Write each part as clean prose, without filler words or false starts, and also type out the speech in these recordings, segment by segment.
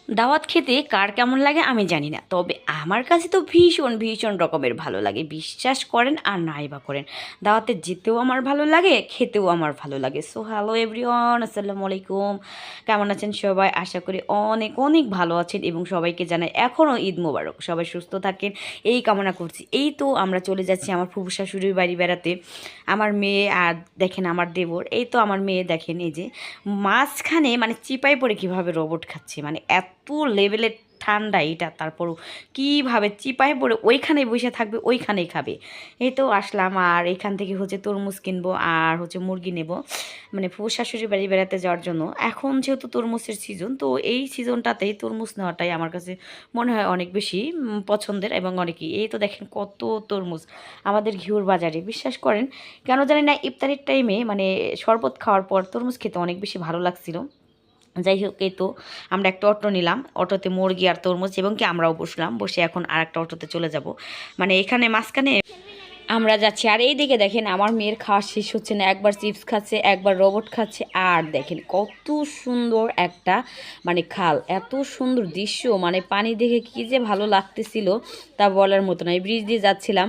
দাওয়াত খেতে কার কেমন লাগে আমি জানি না, তবে আমার কাছে তো ভীষণ ভীষণ রকমের ভালো লাগে। বিশ্বাস করেন আর নাই বা করেন, দাওয়াতে যেতেও আমার ভালো লাগে, খেতেও আমার ভালো লাগে। সো হ্যালো এভরিওয়ান, আসসালামু আলাইকুম। কেমন আছেন সবাই? আশা করি অনেক অনেক ভালো আছেন এবং সবাইকে জানাই এখনও ঈদ মোবারক। সবাই সুস্থ থাকেন এই কামনা করছি। এই তো আমরা চলে যাচ্ছি আমার ফুফু শাশুড়ির বাড়ি বেড়াতে। আমার মেয়ে আর দেখেন আমার দেবর, এই তো আমার মেয়ে দেখেন এই যে মাঝখানে মানে চিপাই পড়ে কিভাবে রোবট খাচ্ছে, মানে এত লেভেলের ঠান্ডা এটা, তারপরও কীভাবে চিপায় পড়ে ওইখানেই বসে থাকবে, ওইখানেই খাবে। এই তো আসলাম আর এখান থেকে হচ্ছে তরমুজ কিনবো আর হচ্ছে মুরগি নেব, মানে ফুফু শাশুড়ি বাড়ি বেড়াতে যাওয়ার জন্য। এখন যেহেতু তরমুজের সিজন, তো এই সিজনটাতেই তরমুজ নেওয়াটাই আমার কাছে মনে হয় অনেক বেশি পছন্দের এবং অনেকই। এই তো দেখেন কত তরমুজ আমাদের ঘিউর বাজারে। বিশ্বাস করেন কেন জানি না ইফতারের টাইমে মানে শরবত খাওয়ার পর তরমুজ খেতে অনেক বেশি ভালো লাগছিল। যাই হোক, এই তো আমরা একটা অটো নিলাম, অটোতে মুরগি আর তরমুজ এবং কি আমরাও বসলাম, বসে এখন আর একটা অটোতে চলে যাব। মানে এখানে মাঝখানে আমরা যাচ্ছি। আর এই দিকে দেখেন আমার মেয়ের খাওয়া শেষ হচ্ছে না, একবার চিপস খাচ্ছে, একবার রোবট খাচ্ছে। আর দেখেন কত সুন্দর একটা মানে খাল, এত সুন্দর দৃশ্য, মানে পানি দেখে কী যে ভালো লাগতেছিল তা বলার মতো না। এই ব্রিজ দিয়ে যাচ্ছিলাম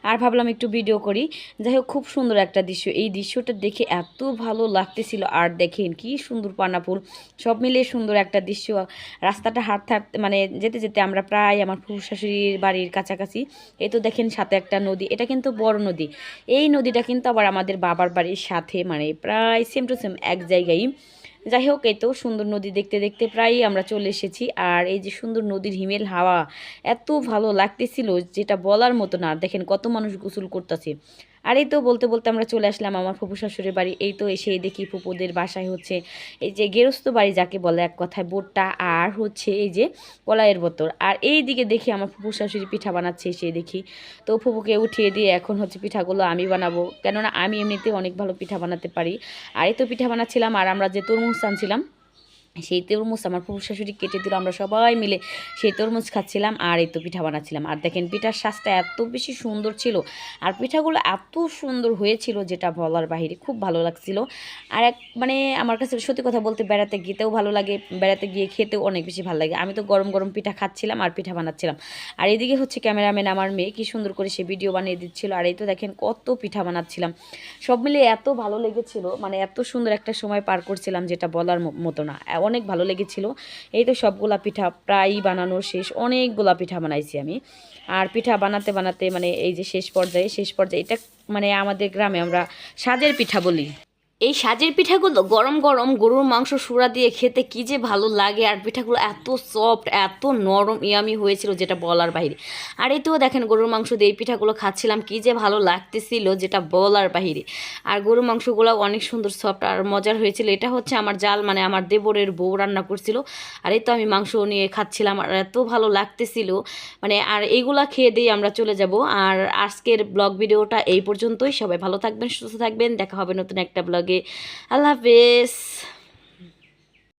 আর ভাবলাম একটু ভিডিও করি। যাই হোক, খুব সুন্দর একটা দৃশ্য, এই দৃশ্যটা দেখে এত ভালো লাগতেছিল। আর দেখেন কি সুন্দর পানাফুল, সব মিলিয়ে সুন্দর একটা দৃশ্য। রাস্তাটা হাঁটতে হাঁটতে মানে যেতে যেতে আমরা প্রায় আমার ফুফু শাশুড়ির বাড়ির কাছাকাছি। এই তো দেখেন সাথে একটা নদী, এটা কিন্তু বড় নদী। এই নদীটা কিন্তু আবার আমাদের বাবার বাড়ির সাথে, মানে প্রায় সেম টু সেম এক জায়গায়। যাই হোক, এই তো সুন্দর নদী দেখতে দেখতে প্রায়ই আমরা চলে এসেছি। আর এই যে সুন্দর নদীর হিমেল হাওয়া এত ভালো লাগতেছিল যেটা বলার মতো না। দেখেন কত মানুষ গোসল করতেছে। আর এই তো বলতে বলতে আমরা চলে আসলাম আমার ফুফু শাশুড়ির বাড়ি। এই তো এসে দেখি ফুপুদের বাসায় হচ্ছে এই যে গেরস্ত বাড়ি যাকে বলে এক কথায়, বোটটা আর হচ্ছে এই যে কলাইয়ের বোতল। আর এই দিকে দেখি আমার ফুফু শাশুড়ি পিঠা বানাচ্ছে, সে দেখি। তো ফুপুকে উঠিয়ে দিয়ে এখন হচ্ছে পিঠাগুলো আমি বানাবো, কেননা আমি এমনিতে অনেক ভালো পিঠা বানাতে পারি। আর এই তো পিঠা বানাচ্ছিলাম আর আমরা যে তরমুজ আনছিলাম সেই তরমুজ আমার ফুফু শাশুড়ি কেটে দিল, আমরা সবাই মিলে সেই তরমুজ খাচ্ছিলাম আর এই তো পিঠা বানাচ্ছিলাম। আর দেখেন পিঠার স্বাদটা এত বেশি সুন্দর ছিল আর পিঠাগুলো এত সুন্দর হয়েছিল যেটা বলার বাহিরে, খুব ভালো লাগছিল। আর এক মানে আমার কাছে সত্যি কথা বলতে বেড়াতে গিয়েতেও ভালো লাগে, বেড়াতে গিয়ে খেতেও অনেক বেশি ভালো লাগে। আমি তো গরম গরম পিঠা খাচ্ছিলাম আর পিঠা বানাচ্ছিলাম। আর এদিকে হচ্ছে ক্যামেরাম্যান আমার মেয়ে কি সুন্দর করে সে ভিডিও বানিয়ে দিচ্ছিল। আর এই তো দেখেন কত পিঠা বানাচ্ছিলাম, সব মিলিয়ে এত ভালো লেগেছিল, মানে এত সুন্দর একটা সময় পার করছিলাম যেটা বলার মতো না, অনেক ভালো লেগেছিল। এই তো সবগুলা পিঠা প্রায়ই বানানো শেষ, অনেকগুলা পিঠা বানাইছি আমি। আর পিঠা বানাতে বানাতে মানে এই যে শেষ পর্যায়ে এটা মানে আমাদের গ্রামে আমরা সাজের পিঠা বলি। এই সাজের পিঠাগুলো গরম গরম গরুর মাংস সুরা দিয়ে খেতে কী যে ভালো লাগে। আর পিঠাগুলো এত সফট, এত নরম ইয়ামি হয়েছিল যেটা বলার বাইরে। আর এই তো দেখেন গরুর মাংস দিয়ে এই পিঠাগুলো খাচ্ছিলাম, কী যে ভালো লাগতেছিল যেটা বলার বাহিরে। আর গরুর মাংসগুলো অনেক সুন্দর সফট আর মজার হয়েছিল। এটা হচ্ছে আমার জাল মানে আমার দেবরের বউ রান্না করছিল। আর এই তো আমি মাংস নিয়ে খাচ্ছিলাম আর এত ভালো লাগতেছিল মানে। আর এইগুলা খেয়ে দিয়ে আমরা চলে যাব। আর আজকের ব্লগ ভিডিওটা এই পর্যন্তই। সবাই ভালো থাকবেন, সুস্থ থাকবেন, দেখা হবে নতুন একটা ব্লগে। আল্লাহ হাফেজ।